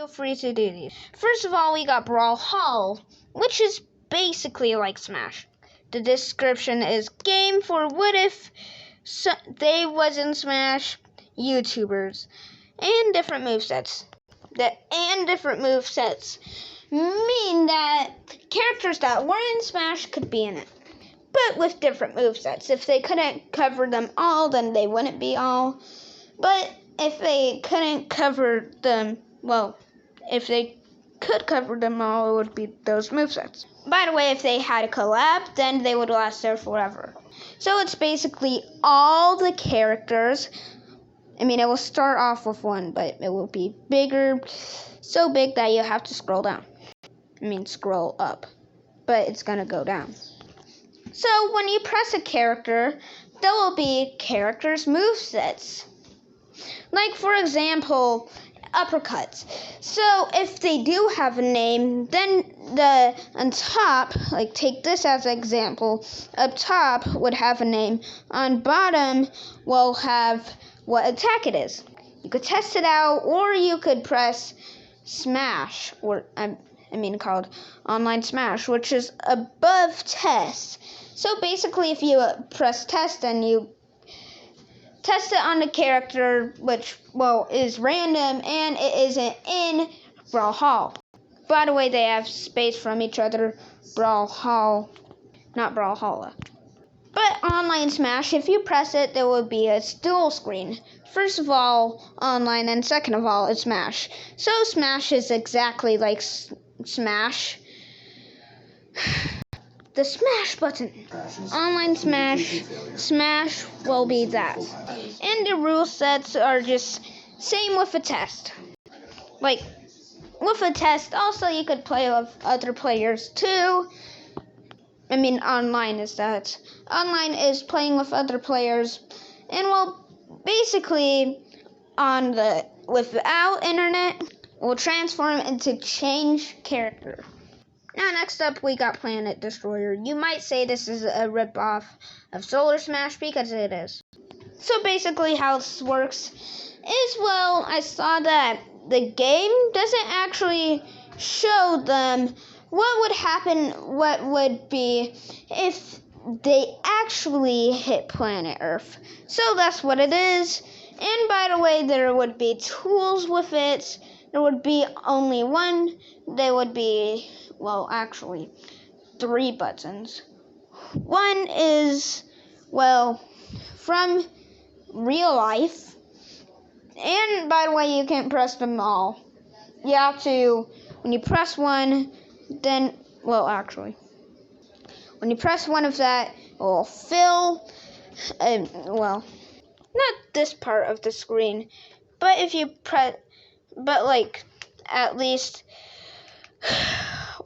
Feel free to do these. First of all, we got Brawlhalla, which is basically like Smash. The description is game for what if they was in Smash YouTubers and different movesets. Different movesets mean that characters that were in Smash could be in it, but with different movesets. If they couldn't cover them all, then they wouldn't be all. But if they couldn't cover them, well, if they could cover them all, it would be those movesets. By the way, if they had a collab, then they would last there forever. So it's basically all the characters. I mean, it will start off with one, but it will be bigger, so big that you have to scroll down. I mean, scroll up, but it's gonna go down. So when you press a character, there will be characters' movesets. Like, for example, uppercuts. So if they do have a name, then on top, like take this as an example, up top would have a name. On bottom will have what attack it is. You could test it out, or you could press Smash, or called Online Smash, which is above test. So basically, if you press test and you test it on the character, which, well, is random, and it isn't in Brawlhalla. By the way, they have space from each other. Brawlhalla, not Brawlhalla. But Online Smash, if you press it, there will be a dual screen. First of all, Online, and second of all, it's Smash. So Smash is exactly like Smash. The Smash button. Online Smash will be that. And the rule sets are just same with a test. Like, with a test, also you could play with other players too. Online is that. Online is playing with other players. And, well, basically, without internet, will transform into change character. Now, next up, we got Planet Destroyer. You might say this is a ripoff of Solar Smash, because it is. So basically how this works is, well, I saw that the game doesn't actually show them what would happen, what would be if they actually hit planet Earth. So that's what it is. And by the way, there would be tools with it. There would be only one. There would be, well, actually, 3 buttons. One is, well, from real life. And by the way, you can't press them all. You have to, when you press one, then, well, actually, when you press one of that, it will fill, well, not this part of the screen, but if you press, but like, at least,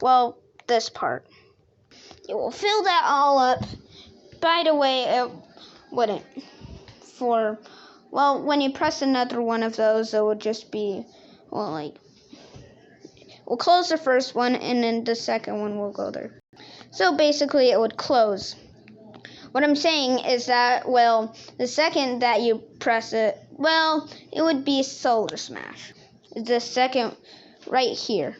well, this part. It will fill that all up. By the way, it wouldn't. When you press another one of those, it would just be, well, like, we'll close the first one, and then the second one will go there. So basically, it would close. What I'm saying is that, well, the second that you press it, well, it would be Solar Smash. The second right here.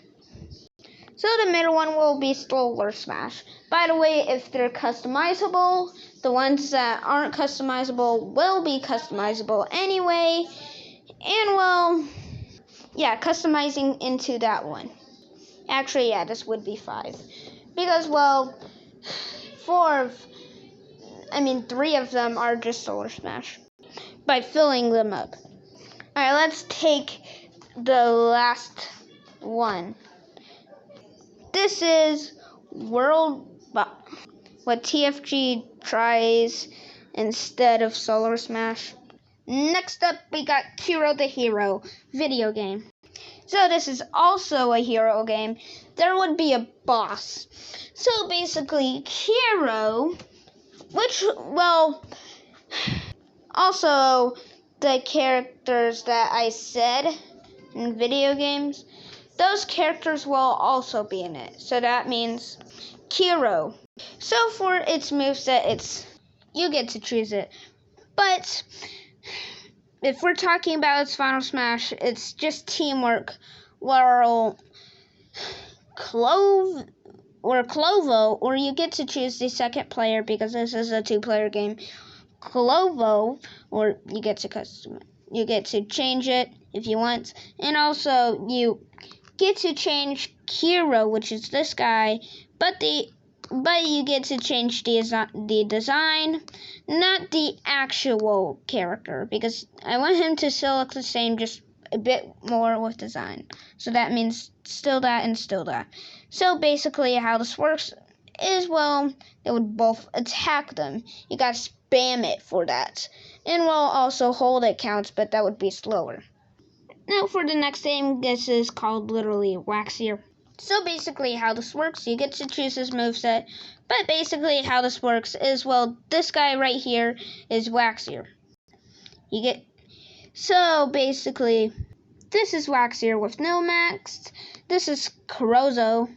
So the middle one will be Solar Smash. By the way, if they're customizable, the ones that aren't customizable will be customizable anyway. And, well, yeah, customizing into that one. Actually, yeah, this would be 5. Because, well, 3 of them are just Solar Smash. By filling them up. Alright, let's take the last one. This is what TFG tries instead of Solar Smash. Next up, we got Kero the Hero video game. So this is also a hero game. There would be a boss. So basically, Kero, which, well, also the characters that I said in video games, those characters will also be in it. So that means Kero. So for its moveset, you get to choose it. But if we're talking about its Final Smash, it's just teamwork Well, Clovo, or you get to choose the second player because this is a 2-player game. Clovo, or you get to change it if you want, and also you get to change Kiro, which is this guy, but you get to change the design, not the actual character, because I want him to still look the same, just a bit more with design. So that means still that and still that. So basically how this works is, well, they would both attack them. You gotta spam it for that. And we'll also hold it counts, but that would be slower. Now for the next game, this is called literally Waxier. So basically how this works, you get to choose his moveset, but basically how this works is, well, this guy right here is Waxier. So basically, this is Waxier with no max, this is Carozo,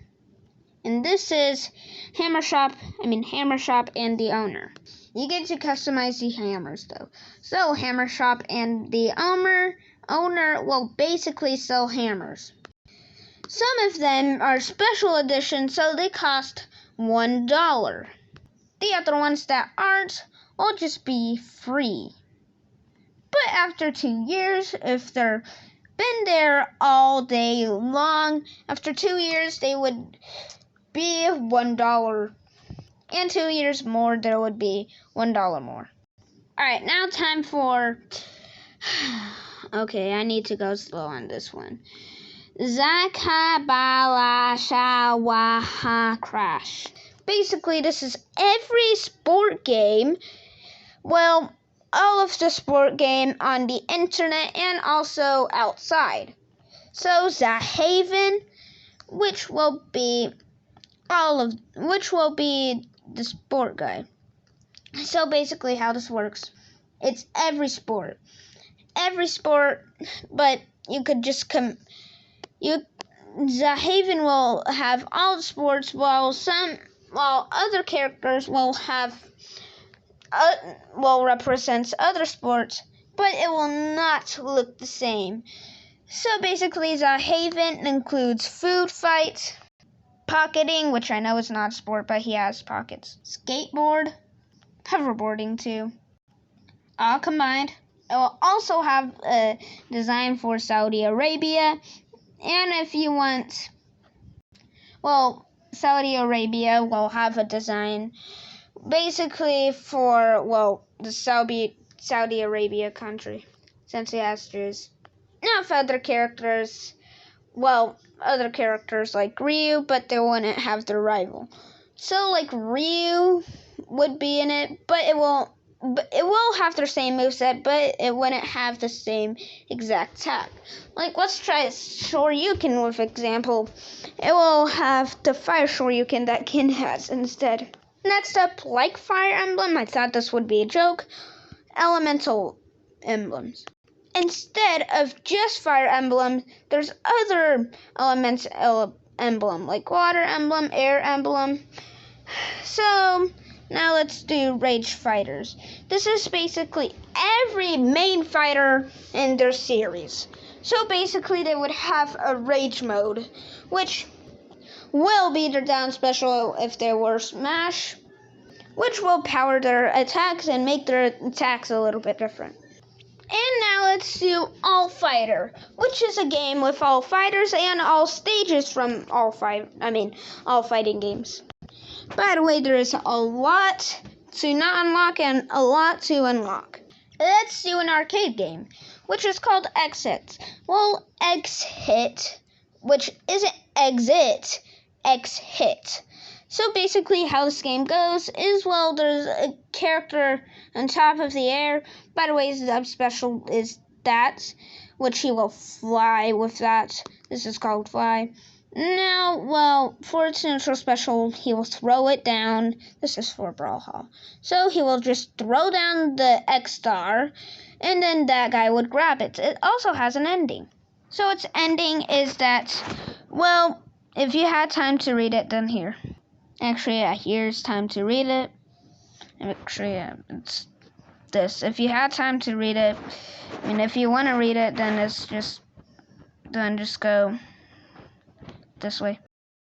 and this is Hammer Shop and the owner. You get to customize the hammers though. So Hammer Shop and the owner will basically sell hammers. Some of them are special edition, so they cost $1. The other ones that aren't will just be free. But after 2 years, if they're been there all day long, after 2 years they would be $1. And 2 years more, there would be $1 more. Alright, now time for... Okay, I need to go slow on this one. Zakabalashawaha Crash. Basically, this is every sport game. Well, all of the sport game on the internet and also outside. So Zahaven, which will be the sport guy. So basically how this works, it's every sport, but you could just Zahaven will have all the sports, while other characters will have represents other sports, but it will not look the same. So basically Zahaven includes food fights, pocketing, which I know is not a sport, but he has pockets, skateboard, hoverboarding too, all combined. It will also have a design for Saudi Arabia, and if you want, Saudi Arabia will have a design basically for, the Saudi Arabia country, since it has Jews. Now for other characters like Ryu, but they wouldn't have their rival. So like Ryu would be in it, but it will have their same moveset, but it wouldn't have the same exact attack. Like, let's try Shoryuken with example. It will have the fire Shoryuken that Kin has instead. Next up, like Fire Emblem, I thought this would be a joke, elemental emblems. Instead of just Fire Emblem, there's other elemental emblem, like Water Emblem, Air Emblem. So now let's do Rage Fighters. This is basically every main fighter in their series. So basically they would have a Rage mode, which will be their down special if they were Smash, which will power their attacks and make their attacks a little bit different. And now let's do All Fighter, which is a game with all fighters and all stages from all fighting games. By the way, there is a lot to not unlock and a lot to unlock. Let's do an arcade game, which is called X-Hit. Well, X-Hit, which isn't Exit, X-Hit. So basically how this game goes is, there's a character on top of the air. By the way, his sub special is that, which he will fly with that. This is called Fly. Now, for its neutral special, he will throw it down. This is for Brawlhalla. So he will just throw down the X star, and then that guy would grab it. It also has an ending. So its ending is that, if you had time to read it, then here. Actually, here's time to read it. Actually, it's this. If you had time to read it, if you want to read it, then just go. this way.